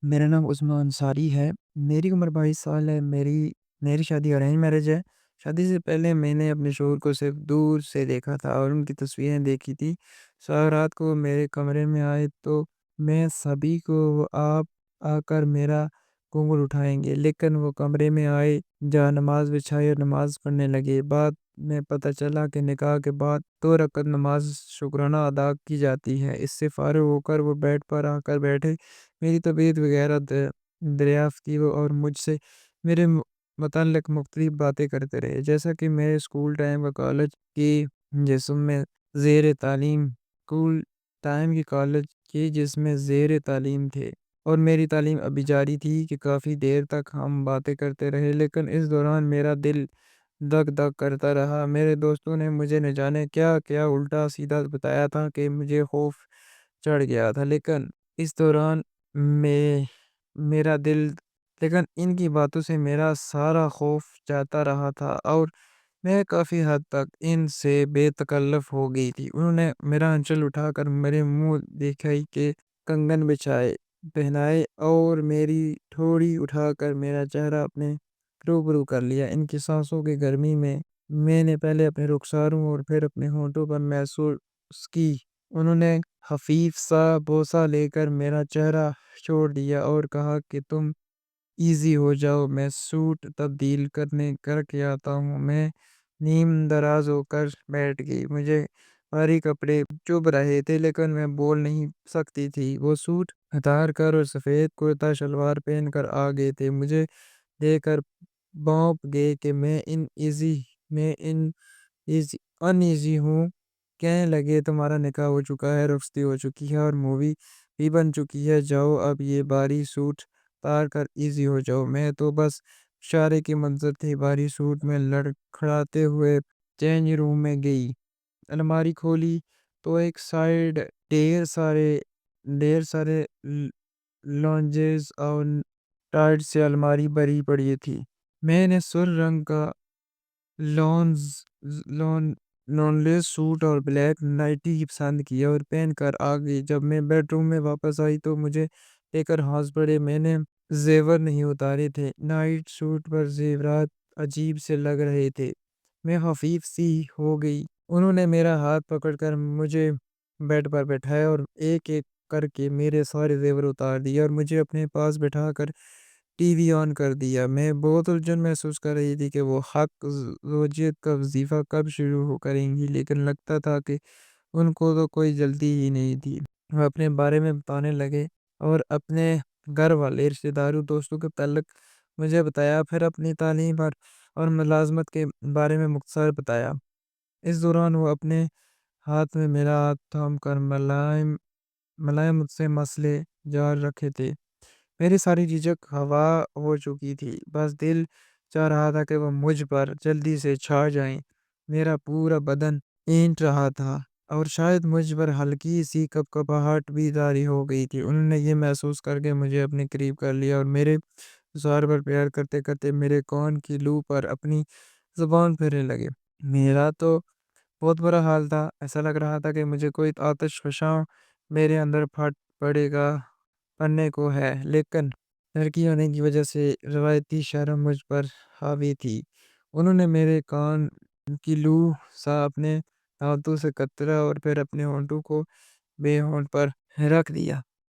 میرا نام عثمان انصاری ہے۔ میری عمر 22 سال ہے۔ میری شادی ارینج میرج ہے۔ شادی سے پہلے میں نے اپنے شوہر کو صرف دور سے دیکھا تھا اور ان کی تصویریں دیکھی تھی۔ رات کو میرے کمرے میں آئے تو میں سبھی کو وہ آپ آ کر میرا گھونگھٹ اٹھائیں گے، لیکن وہ کمرے میں آئے، جہاں نماز بچھائی اور نماز پڑھنے لگے۔ بعد میں پتہ چلا کہ نکاح کے بعد 2 رکعت نماز شکرانہ ادا کی جاتی ہے۔ اس سے فارغ ہو کر وہ بیڈ پر آ کر بیٹھے، میری طبیعت وغیرہ دریافت کی اور مجھ سے میرے متعلق مختلف باتیں کرتے رہے، جیسا کہ میرے اسکول ٹائم کا کالج کی جسم میں زیر تعلیم اسکول ٹائم کی کالج کی جس میں زیر تعلیم تھے اور میری تعلیم ابھی جاری تھی کہ کافی دیر تک ہم باتیں کرتے رہے، لیکن اس دوران میرا دل دھک دھک کرتا رہا۔ میرے دوستوں نے مجھے نہ جانے کیا کیا الٹا سیدھا بتایا تھا کہ مجھے خوف چڑھ گیا تھا، لیکن اس دوران میں میرا دل لیکن ان کی باتوں سے میرا سارا خوف جاتا رہا تھا اور میں کافی حد تک ان سے بے تکلف ہو گئی تھی۔ انہوں نے میرا انچل اٹھا کر میرے منہ دکھائی کہ کنگن بچھائے پہنائے اور میری ٹھوڑی اٹھا کر میرا چہرہ اپنے روبرو کر لیا۔ ان کی سانسوں کی گرمی میں نے پہلے اپنے رخساروں اور پھر اپنے ہونٹوں پر محسوس کی۔ انہوں نے خفیف سا بوسہ لے کر میرا چہرہ چھوڑ دیا اور کہا کہ تم ایزی ہو جاؤ، میں سوٹ تبدیل کر کے آتا ہوں۔ میں نیم دراز ہو کر بیٹھ گئی، مجھے بھاری کپڑے چبھ رہے تھے لیکن میں بول نہیں سکتی تھی۔ وہ سوٹ اتار کر اور سفید کرتا شلوار پہن کر آ گئے تھے، مجھے دیکھ کر بونپ گئے کہ میں ان ایزی ہوں۔ کہنے لگے تمہارا نکاح ہو چکا ہے، رخصتی ہو چکی ہے اور مووی بھی بن چکی ہے، جاؤ اب یہ بھاری سوٹ اتار کر ایزی ہو جاؤ۔ میں تو بس اشارے کی منظر تھی۔ بھاری سوٹ میں لڑکھڑاتے ہوئے چینج روم میں گئی، الماری کھولی تو ایک سائیڈ ڈھیر سارے لانجز اور ٹائٹ سے الماری بھری پڑی تھی۔ میں نے سر رنگ کا لانز لون لیس سوٹ اور بلیک نائٹی پسند کیا اور پہن کر آ گئی۔ جب میں بیڈ روم میں واپس آئی تو مجھے لے کر ہنس پڑے۔ میں نے زیور نہیں اتارے تھے، نائٹ سوٹ پر زیورات عجیب سے لگ رہے تھے۔ میں خفیف سی ہو گئی۔ انہوں نے میرا ہاتھ پکڑ کر مجھے بیڈ پر بٹھایا اور ایک ایک کر کے میرے سارے زیور اتار دیے اور مجھے اپنے پاس بٹھا کر ٹی وی آن کر دیا۔ میں بہت الجھن محسوس کر رہی تھی کہ وہ حق زوجیت کا وظیفہ کب شروع کریں گی، لیکن لگتا تھا کہ ان کو تو کوئی جلدی ہی نہیں تھی۔ وہ اپنے بارے میں بتانے لگے اور اپنے گھر والے، رشتہ داروں، دوستوں کے تعلق مجھے بتایا، پھر اپنی تعلیم اور ملازمت کے بارے میں مختصر بتایا۔ اس دوران وہ اپنے ہاتھ میں میرا ہاتھ تھام کر ملائم مجھ سے مسئلے جار رکھے تھے۔ میری ساری جھجک ہوا ہو چکی تھی، بس دل چاہ رہا تھا کہ وہ مجھ پر جلدی سے چھا جائیں۔ میرا پورا بدن اینٹ رہا تھا اور شاید مجھ پر ہلکی سی کپکپاہٹ بھی طاری ہو گئی تھی۔ انہوں نے یہ محسوس کر کے مجھے اپنے قریب کر لیا اور میرے سر پر پیار کرتے کرتے میرے کان کی لو پر اپنی زبان پھیرنے لگے۔ میرا تو بہت برا حال تھا، ایسا لگ رہا تھا کہ مجھے کوئی آتش فشاں میرے اندر پھٹ پڑنے کو ہے، لیکن لڑکی ہونے کی وجہ سے روایتی شرم مجھ پر حاوی تھی۔ انہوں نے میرے کان کی لو سا اپنے ہاتھوں سے کترا اور پھر اپنے ہونٹوں کو بے ہونٹ پر رکھ دیا۔